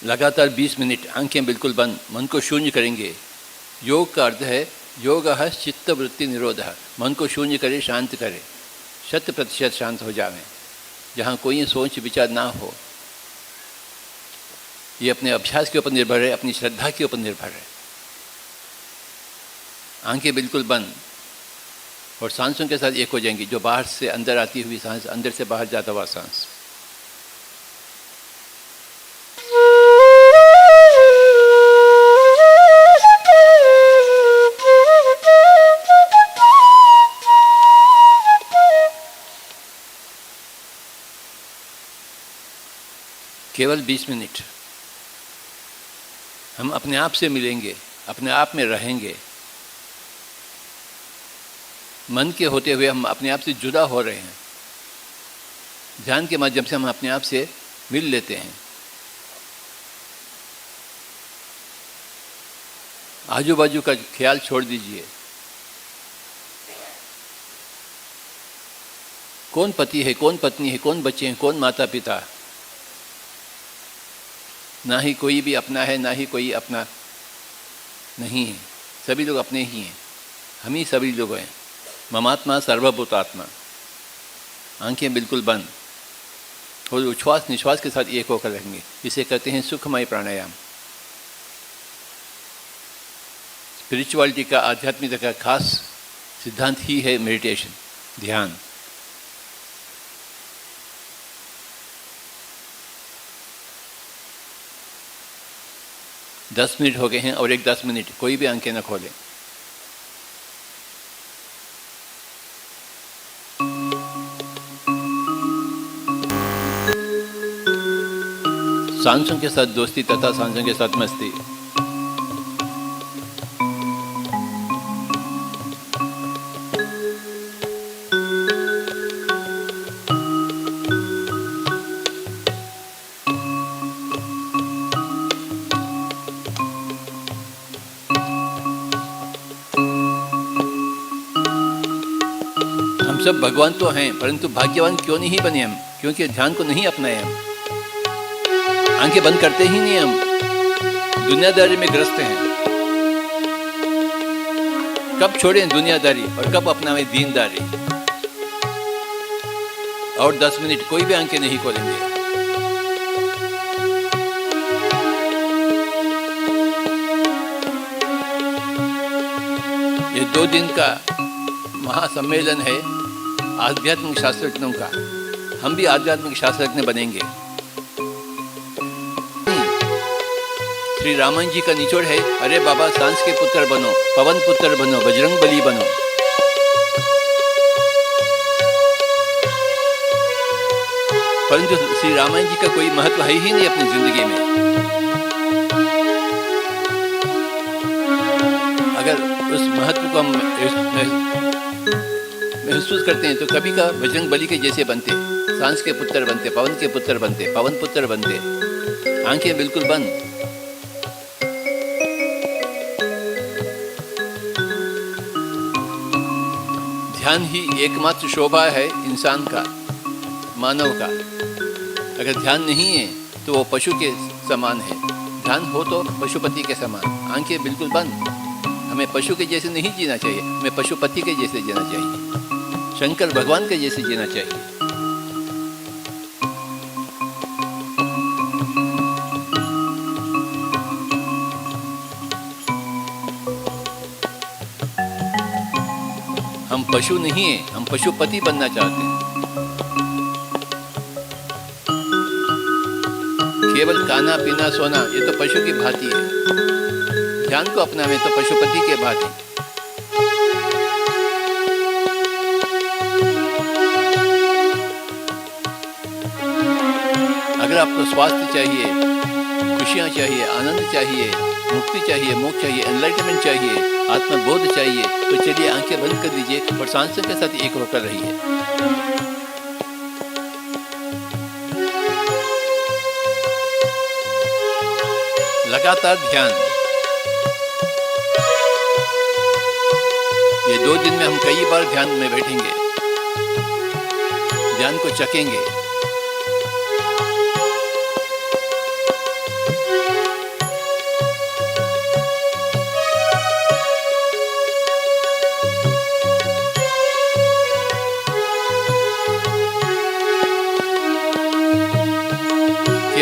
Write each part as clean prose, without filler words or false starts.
लगातार 20 मिनट आंखें बिल्कुल बंद, मन को शून्य करेंगे। योग का अर्थ है योग चित्तवृत्ति निरोध। मन को शून्य करे, शांत करे, 100% शांत हो जावें, जहाँ कोई सोच विचार ना हो। ये अपने अभ्यास के ऊपर निर्भर है, अपनी श्रद्धा के ऊपर निर्भर है। आंखें बिल्कुल बंद और सांसों के साथ एक हो जाएंगी, जो बाहर से अंदर आती हुई सांस, अंदर से बाहर जाता हुआ सांस। केवल 20 मिनट हम अपने आप से मिलेंगे, अपने आप में रहेंगे। मन के होते हुए हम अपने आप से जुदा हो रहे हैं। ध्यान के माध्यम से हम अपने आप से मिल लेते हैं। आजू बाजू का ख्याल छोड़ दीजिए। कौन पति है, कौन पत्नी है, कौन बच्चे हैं, कौन माता पिता। ना ही कोई भी अपना है, ना ही कोई अपना नहीं है। सभी लोग अपने ही हैं, हम ही सभी लोग हैं। ममात्मा सर्वभूतात्मा। आंखें बिल्कुल बंद और उच्छ्वास निश्वास के साथ एक होकर रहेंगे। इसे कहते हैं सुखमय प्राणायाम। स्पिरिचुअलिटी का, आध्यात्मिकता का खास सिद्धांत ही है मेडिटेशन, ध्यान। दस मिनट हो गए हैं और एक 10 मिनट कोई भी आंखें न खोलें। सांसों के साथ दोस्ती तथा सांसों के साथ मस्ती। सब भगवान तो हैं, परंतु भाग्यवान क्यों नहीं बने हम? क्योंकि ध्यान को नहीं अपनाए हम। आंखें बंद करते ही नहीं हम, दुनियादारी में ग्रस्त हैं। कब छोड़ें दुनियादारी और कब अपनाएं दीनदारी। और 10 मिनट कोई भी आंखें नहीं खोलेंगे। ये 2 दिन का महासम्मेलन है आध्यात्मिक शास्त्रज्ञों का। हम भी आध्यात्मिक शास्त्रज्ञ बनेंगे। श्री रामन जी का निचोड़ है, अरे बाबा सांस के पुत्र बनो, पवन पुत्र बनो, बजरंग बली बनो। परंतु श्री रामन जी का कोई महत्व है ही नहीं अपनी जिंदगी में। अगर उस महत्व को हम महसूस करते हैं तो कभी का बजरंग बली के जैसे बनते, सांस के पुत्र बनते, पवन के पुत्र बनते, पवन पुत्र बनते। आंखें बिल्कुल बंद। ध्यान ही एकमात्र शोभा है इंसान का, मानव का। अगर ध्यान नहीं है तो वो पशु के समान है, ध्यान हो तो पशुपति के समान। आंखें बिल्कुल बंद। हमें पशु के जैसे नहीं जीना चाहिए, हमें पशुपति के जैसे जीना चाहिए, शंकर भगवान के जैसे जीना चाहिए। हम पशु नहीं हैं, हम पशुपति बनना चाहते हैं। केवल खाना पीना सोना ये तो पशु की भांति है। ध्यान को अपनावे तो पशुपति के भांति। अगर आपको स्वास्थ्य चाहिए, खुशियाँ चाहिए, आनंद चाहिए, मुक्ति चाहिए, मोक्ष चाहिए, एनलाइटमेंट चाहिए, आत्मबोध चाहिए, तो चलिए आंखें बंद कर दीजिए और सांसों के साथ एक होकर रहिए। लगातार ध्यान। ये 2 दिन में हम कई बार ध्यान में बैठेंगे, ध्यान को चखेंगे।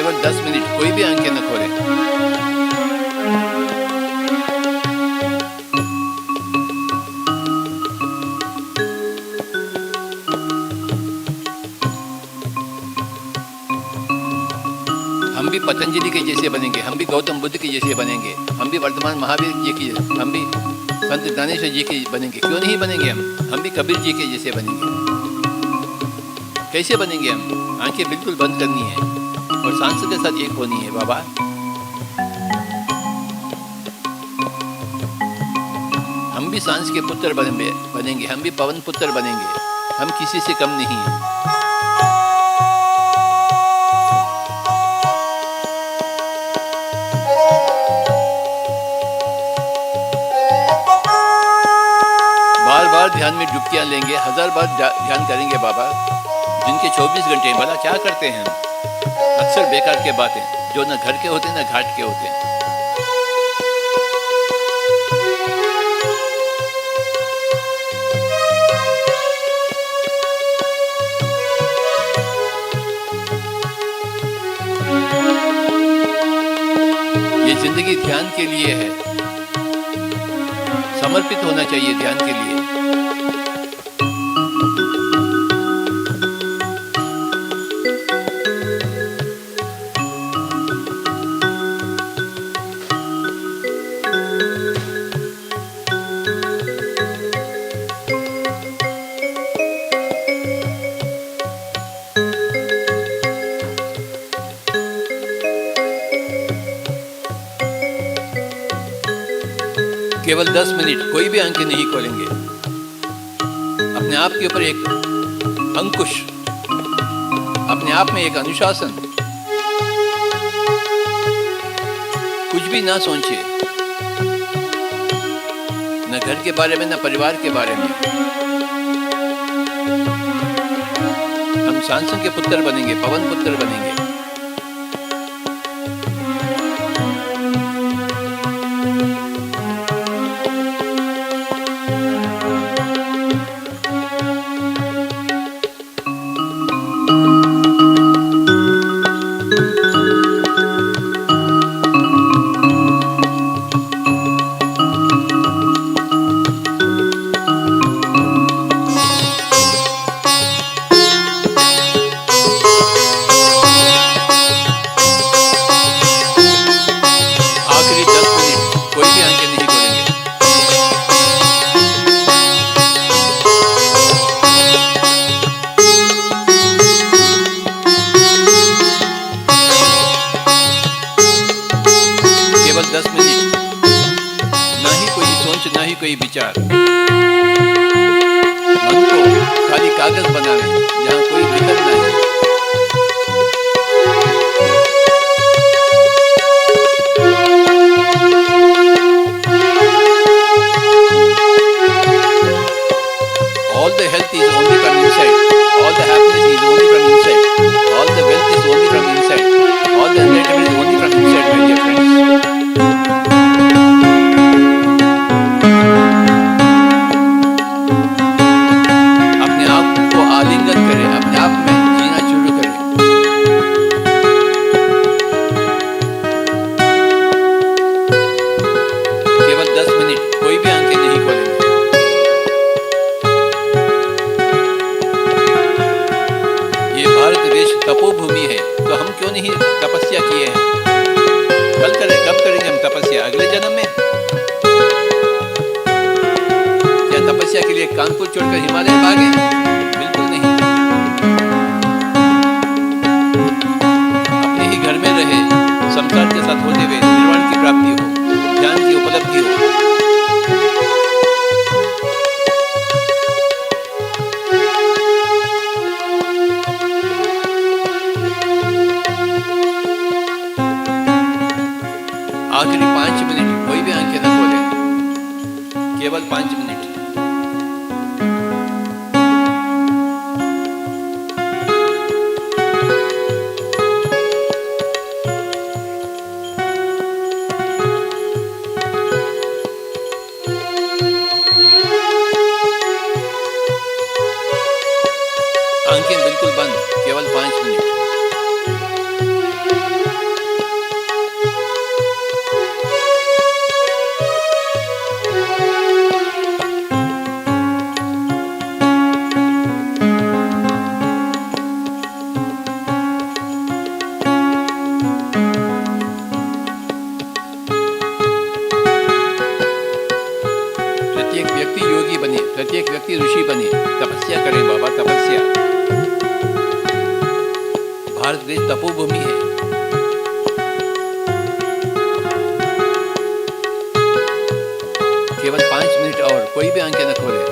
केवल 10 मिनट कोई भी आंखें न खोलें। हम भी पतंजलि के जैसे बनेंगे, हम भी गौतम बुद्ध के जैसे बनेंगे, हम भी वर्तमान महावीर जी की, हम भी संत ज्ञानेश्वर जी के बनेंगे। क्यों नहीं बनेंगे? हम भी कबीर जी के जैसे बनेंगे। कैसे बनेंगे हम? आंखें बिल्कुल बंद करनी है और सांस के साथ एक होनी है। बाबा हम भी सांस के पुत्र बनेंगे, हम भी पवन पुत्र बनेंगे, हम किसी से कम नहीं हैं। बार बार ध्यान में डुबकियां लेंगे, 1000 बार ध्यान करेंगे बाबा। जिनके 24 घंटे भला क्या करते हैं हम? अक्सर बेकार के बातें जो न घर के होते न घाट के होते हैं। ये जिंदगी ध्यान के लिए है, समर्पित होना चाहिए ध्यान के लिए। केवल 10 मिनट कोई भी आंखें नहीं खोलेंगे। अपने आप के ऊपर एक अंकुश, अपने आप में एक अनुशासन। कुछ भी ना सोचिए, न घर के बारे में न परिवार के बारे में। हम सांसों के पुत्र बनेंगे, पवन पुत्र बनेंगे। कोई विचार, मन को खाली कागज बनावे जहाँ कोई विकल्प नहीं। All the health is only from inside. All the happiness is only from inside. All the wealth is only from inside. All the enlightenment is only from inside, my dear friends. तपोभूमि है तो हम क्यों नहीं तपस्या किए हैं? कब करेंगे हम तपस्या? अगले जन्म में? क्या तपस्या के लिए कानपुर छोड़कर हिमालय भागे? बिल्कुल नहीं। अपने ही घर में रहे, संसार के साथ होते हुए निर्वाण की प्राप्ति हो, ज्ञान की उपलब्धि हो। आखिरी 5 मिनट कोई भी आंखें न खोले, केवल 5 मिनट। आंखें बिल्कुल बंद, केवल 5 मिनट। भारत देश तपोभूमि है। केवल 5 मिनट और, कोई भी आंखें न खोले।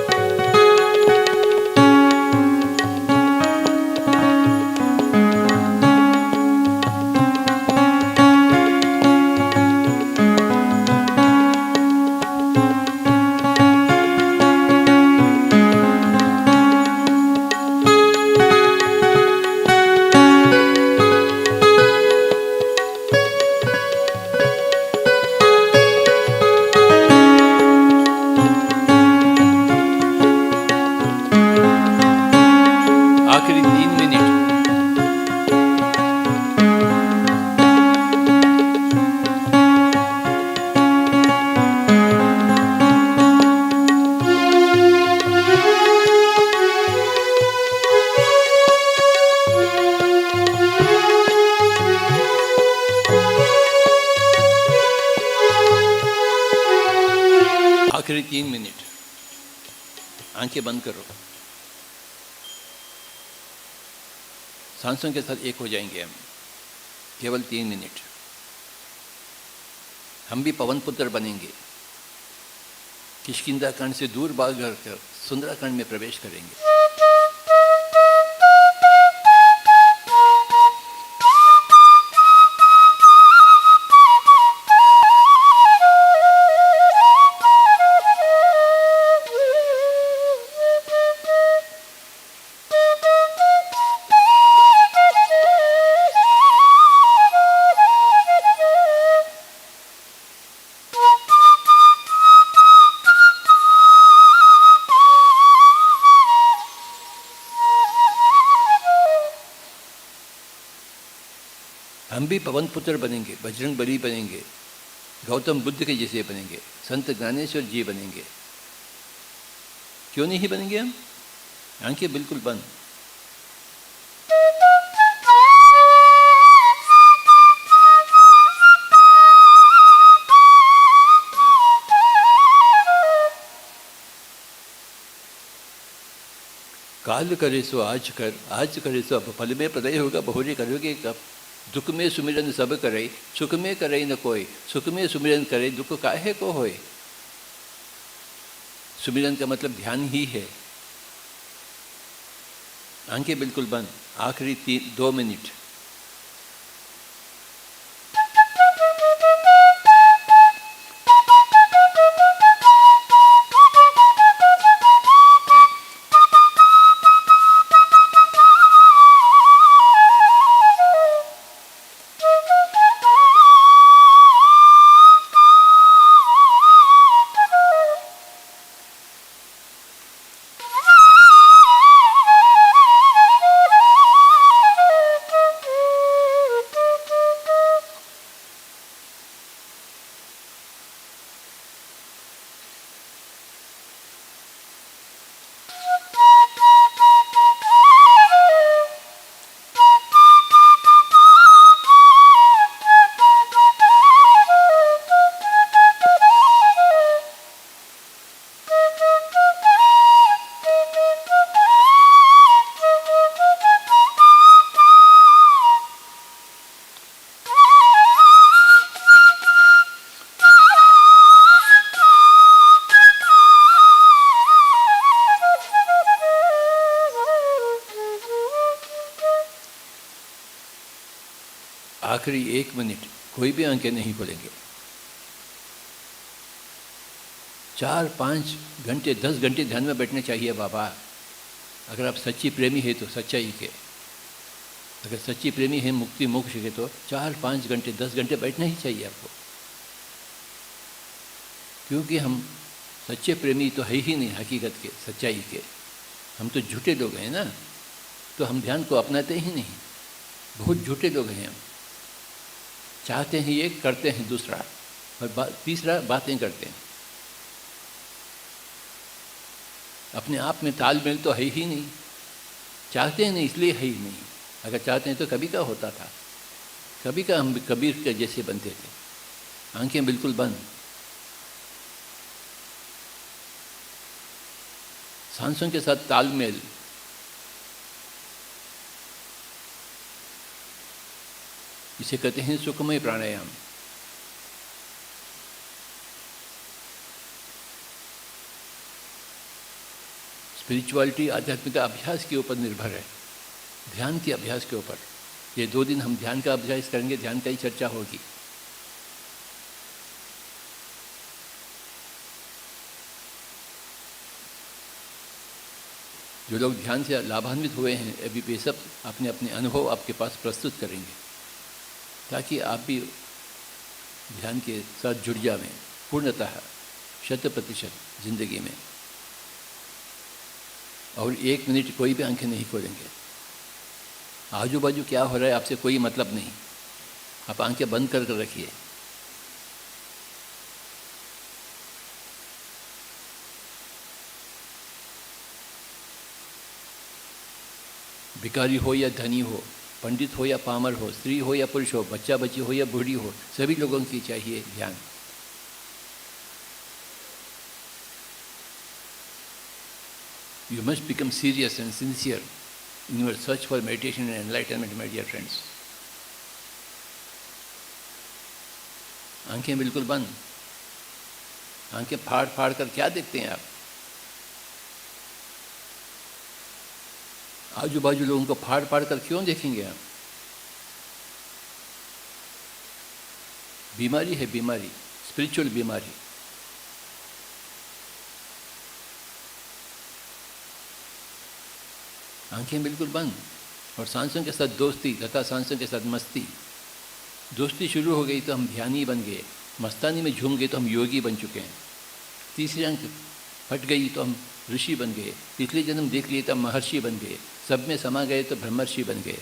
आखिरी 3 मिनट। आखिरी 3 मिनट। आंखें बंद करो। सांसों के साथ एक हो जाएंगे हम। केवल 3 मिनट। हम भी पवन पुत्र बनेंगे। किष्किंधा खंड से दूर भाग कर सुंदराखंड में प्रवेश करेंगे। हम भी पवन पुत्र बनेंगे, बजरंग बली बनेंगे, गौतम बुद्ध के जैसे बनेंगे, संत ज्ञानेश्वर जी बनेंगे। क्यों नहीं बनेंगे हम? आंखें बिल्कुल बंद। काल करे सो आज कर, आज करे सो अब फल में प्रलय होगा, बहुरी करोगे कब। दुख में सुमिरन सब करे, सुख में करे न कोई। सुख में सुमिरन करे, दुख काहे को होए। सुमिरन का मतलब ध्यान ही है। आंखें बिल्कुल बंद। आखिरी 2 मिनट। आखिरी 1 मिनट। कोई भी आंखें नहीं खोलेंगे। 4-5 घंटे 10 घंटे ध्यान में बैठने चाहिए बाबा। अगर आप सच्ची प्रेमी है तो सच्चाई के, अगर सच्ची प्रेमी है मुक्ति मोक्ष के, तो 4-5 घंटे 10 घंटे बैठना ही चाहिए आपको। क्योंकि हम सच्चे प्रेमी तो है ही नहीं हकीकत के, सच्चाई के। हम तो झूठे लोग हैं ना, तो हम ध्यान को अपनाते ही नहीं। बहुत झूठे लोग हैं हम। चाहते हैं एक, करते हैं दूसरा, और तीसरा बातें करते हैं। अपने आप में तालमेल तो है ही नहीं। चाहते हैं नहीं इसलिए है ही नहीं। अगर चाहते हैं तो कभी का होता था। कभी का हम कबीर के जैसे बनते थे। आंखें बिल्कुल बंद। सांसों के साथ तालमेल। इसे कहते हैं सुखमय प्राणायाम। स्पिरिचुअलिटी आध्यात्मिक अभ्यास के ऊपर निर्भर है, ध्यान के अभ्यास के ऊपर। ये 2 दिन हम ध्यान का अभ्यास करेंगे, ध्यान का ही चर्चा होगी। जो लोग ध्यान से लाभान्वित हुए हैं अभी वे सब अपने अपने अनुभव आपके पास प्रस्तुत करेंगे, ताकि आप भी ध्यान के साथ जुड़ जाएं पूर्णतः 100% जिंदगी में। और 1 मिनट कोई भी आंखें नहीं खोलेंगे। आजू बाजू क्या हो रहा है आपसे कोई मतलब नहीं, आप आंखें बंद कर रखिए। भिखारी हो या धनी हो, पंडित हो या पामर हो, स्त्री हो या पुरुष हो, बच्चा बच्ची हो या बूढ़ी हो, सभी लोगों की चाहिए ध्यान। You must become serious and sincere in your search for meditation and enlightenment, my dear friends. आंखें बिल्कुल बंद, आंखें फाड़ फाड़ कर क्या देखते हैं आप? आजू बाजू लोगों को फाड़ फाड़ कर क्यों देखेंगे आप? बीमारी है, बीमारी, स्पिरिचुअल बीमारी। आंखें बिल्कुल बंद और सांसों के साथ दोस्ती तथा सांसों के साथ मस्ती। दोस्ती शुरू हो गई तो हम ध्यानी बन गए, मस्तानी में झूम गए तो हम योगी बन चुके हैं। तीसरी आंख फट गई तो हम ऋषि बन गए, पिछले जन्म देख लिए तो हम महर्षि बन गए, सब में समा गए तो ब्रह्मर्षि बन गए।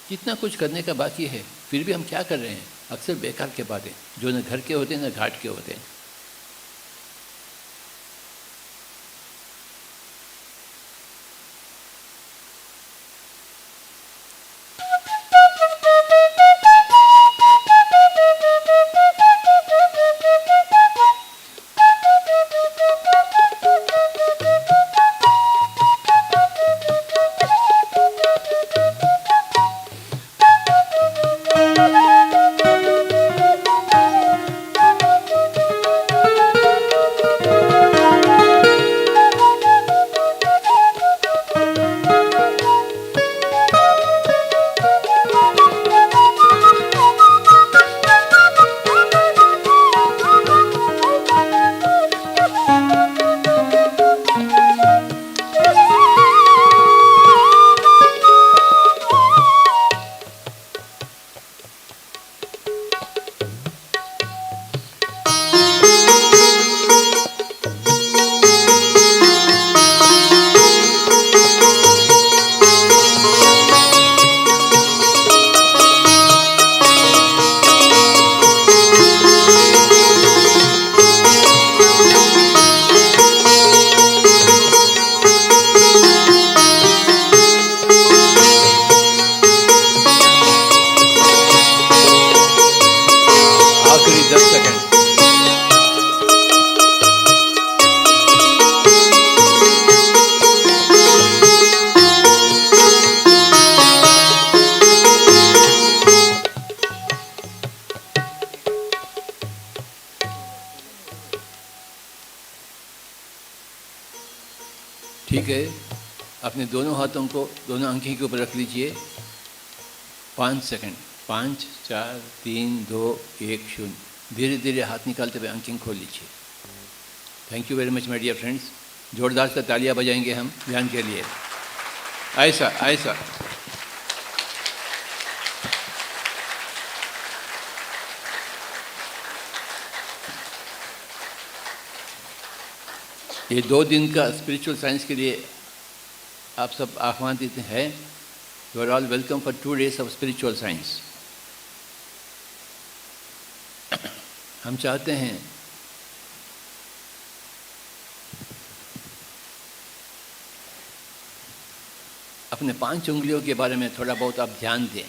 कितना कुछ करने का बाकी है, फिर भी हम क्या कर रहे हैं? अक्सर बेकार के बातें जो न घर के होते हैं न घाट के होते हैं। आखिरी 10 सेकंड। ठीक है, अपने दोनों हाथों को दोनों आंखें के ऊपर रख लीजिए। 5 सेकंड, 5 4 3 2 1 0। धीरे धीरे हाथ निकालते हुए आंखें खोल लीजिए। Thank you very much my dear friends. जोरदार से तालियां बजाएंगे हम ध्यान के लिए। ऐसा ऐसा। ये 2 दिन का स्पिरिचुअल साइंस के लिए आप सब आह्वानित हैं। You are all welcome for 2 days of spiritual science. हम चाहते हैं अपने 5 उंगलियों के बारे में थोड़ा बहुत आप ध्यान दें।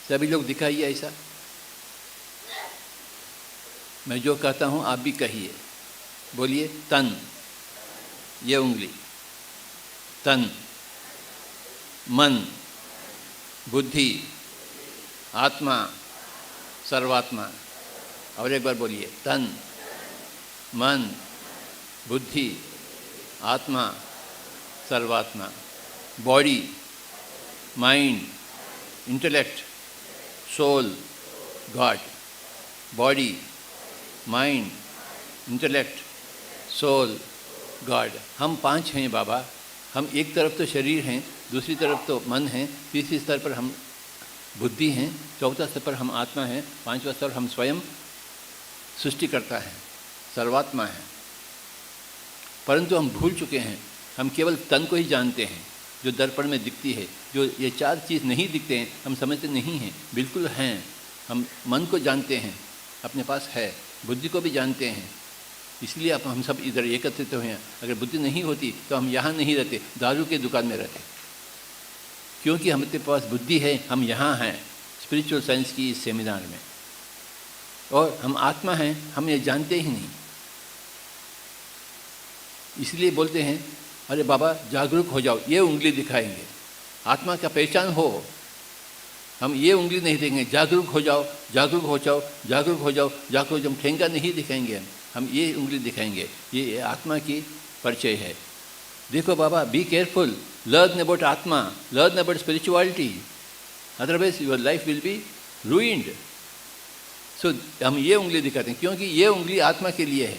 सभी लोग दिखाइए ऐसा। मैं जो कहता हूं आप भी कहिए। बोलिए तन, ये उंगली, तन, मन, बुद्धि, आत्मा सर्वात्मा। और एक बार बोलिए, तन मन बुद्धि आत्मा सर्वात्मा। Body mind intellect soul God. Body mind intellect soul God. हम पांच हैं बाबा। हम एक तरफ तो शरीर हैं, दूसरी तरफ तो मन है, तीसरी स्तर पर हम बुद्धि हैं, चौथा स्तर पर हम आत्मा हैं, पांचवा स्तर हम स्वयं सृष्टिकर्ता हैं, सर्वात्मा है। परंतु हम भूल चुके हैं। हम केवल तन को ही जानते हैं जो दर्पण में दिखती है। जो ये चार चीज़ नहीं दिखते हैं हम समझते नहीं हैं, बिल्कुल हैं। हम मन को जानते हैं, अपने पास है। बुद्धि को भी जानते हैं, इसलिए अब हम सब इधर एकत्रित हुए हैं। अगर बुद्धि नहीं होती तो हम यहाँ नहीं रहते, दारू के दुकान में रहते। क्योंकि हमारे पास बुद्धि है, हम यहाँ हैं स्पिरिचुअल साइंस की इस सेमिनार में। और हम आत्मा हैं, हम ये जानते ही नहीं। इसलिए बोलते हैं अरे बाबा जागरूक हो जाओ, ये उंगली दिखाएंगे। आत्मा का पहचान हो, हम ये उंगली नहीं देंगे। जागरूक हो जाओ, जागरूक हो जाओ, जागरूक हो जाओ, जागरूक। हम ठेंगा नहीं दिखाएंगे, हम ये उंगली दिखाएंगे। ये आत्मा की परिचय है। देखो बाबा, बी केयरफुल, लर्न अबाउट आत्मा, learn about spirituality, otherwise your life will be ruined. So हम ये उंगली दिखाते हैं क्योंकि ये उंगली आत्मा के लिए है,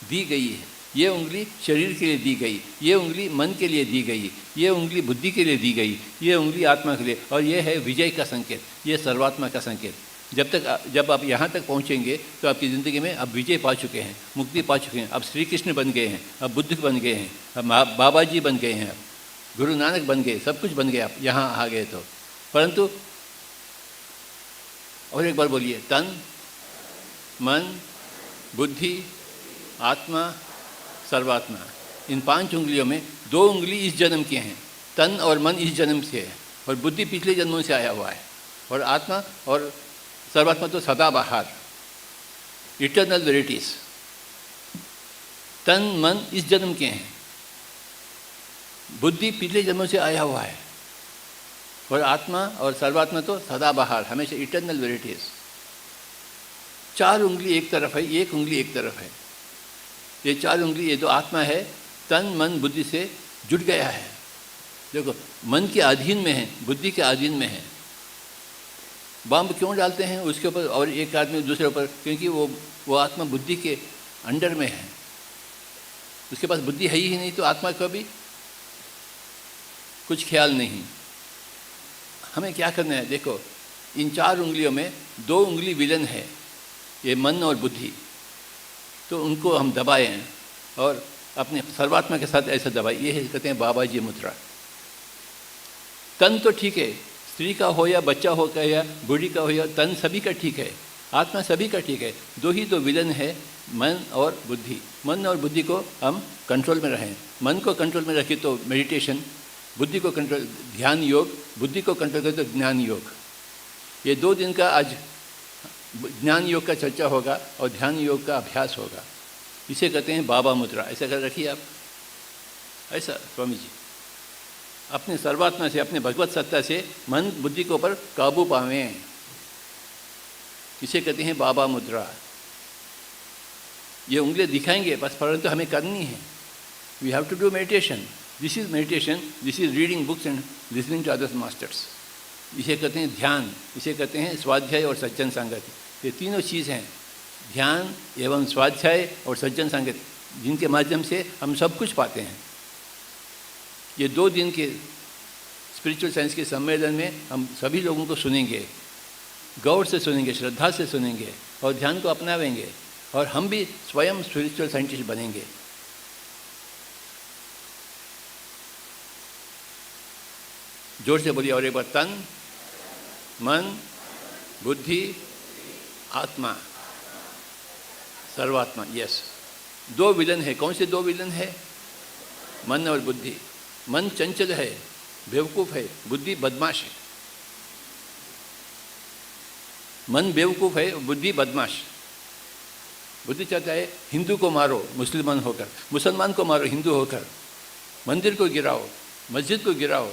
दी गई है। ये उंगली शरीर के लिए दी गई, ये उंगली मन के लिए दी गई, ये उंगली बुद्धि के लिए दी गई, ये उंगली आत्मा के लिए। और ये है विजय का संकेत, ये सर्वात्मा का संकेत। जब आप यहाँ तक पहुँचेंगे तो आपकी ज़िंदगी में आप विजय पा चुके हैं, मुक्ति पा चुके हैं। अब श्री कृष्ण बन गए हैं, अब बुद्ध बन गए हैं, अब बाबा जी बन गए हैं, अब गुरु नानक बन गए, सब कुछ बन गए आप यहाँ आ गए तो। परंतु और एक बार बोलिए, तन मन बुद्धि आत्मा सर्वात्मा। इन पांच उंगलियों में दो उंगली इस जन्म की हैं, तन और मन इस जन्म से है, और बुद्धि पिछले जन्मों से आया हुआ है, और आत्मा और सर्वात्मा तो सदाबहार, इटर्नल वेरिटीज। तन मन इस जन्म के हैं, बुद्धि पिछले जन्मों से आया हुआ है, और आत्मा और सर्वात्मा तो सदाबहार, हमेशा इटर्नल वेरिटीज। चार उंगली एक तरफ है, एक उंगली एक तरफ है। ये चार उंगली, ये तो आत्मा है, तन मन बुद्धि से जुड़ गया है। देखो, मन के अधीन में है, बुद्धि के अधीन में है। बम क्यों डालते हैं उसके ऊपर और एक आदमी दूसरे ऊपर? क्योंकि वो आत्मा बुद्धि के अंडर में है, उसके पास बुद्धि है ही नहीं, तो आत्मा का भी कुछ ख्याल नहीं। हमें क्या करना है? देखो, इन चार उंगलियों में दो उंगली विलन है, ये मन और बुद्धि, तो उनको हम दबाएं और अपने सर्वात्मा के साथ ऐसा दबाएं। ये कहते हैं बाबा जी मुद्रा। तन तो ठीक है, स्त्री का हो या बच्चा हो का या बूढ़ी का हो या तन सभी का ठीक है, आत्मा सभी का ठीक है। दो ही तो विलन है, मन और बुद्धि। मन और बुद्धि को हम कंट्रोल में रहें। मन को कंट्रोल में रखें तो मेडिटेशन, बुद्धि को कंट्रोल ध्यान योग, बुद्धि को कंट्रोल करें तो ज्ञान योग। ये 2 दिन का आज ज्ञान योग का चर्चा होगा और ध्यान योग का अभ्यास होगा। इसे कहते हैं बाबा मुद्रा। ऐसा कर रखिए आप, ऐसा स्वामी जी अपने सर्वात्मा से, अपने भगवत सत्ता से मन बुद्धि के ऊपर काबू पावें। इसे कहते हैं बाबा मुद्रा। ये उंगलियां दिखाएंगे बस, परंतु हमें करनी है। We have to do meditation. This is meditation, this is reading books and listening to others masters. इसे कहते हैं ध्यान, इसे कहते हैं स्वाध्याय और सज्जन संगति। ये तीनों चीज़ हैं, ध्यान एवं स्वाध्याय और सज्जन संगति, जिनके माध्यम से हम सब कुछ पाते हैं। ये 2 दिन के स्पिरिचुअल साइंस के सम्मेलन में हम सभी लोगों को सुनेंगे, गौर से सुनेंगे, श्रद्धा से सुनेंगे और ध्यान को अपनावेंगे, और हम भी स्वयं स्पिरिचुअल साइंटिस्ट बनेंगे। जोर से बोलिए और एक बार, तन मन बुद्धि आत्मा सर्वात्मा। यस, 2 विलन है। कौन से 2 विलन है? मन और बुद्धि। मन चंचल है, बेवकूफ़ है, बुद्धि बदमाश है। मन बेवकूफ़ है, बुद्धि बदमाश। बुद्धि चाहता है हिंदू को मारो मुसलमान होकर, मुसलमान को मारो हिंदू होकर, मंदिर को गिराओ, मस्जिद को गिराओ।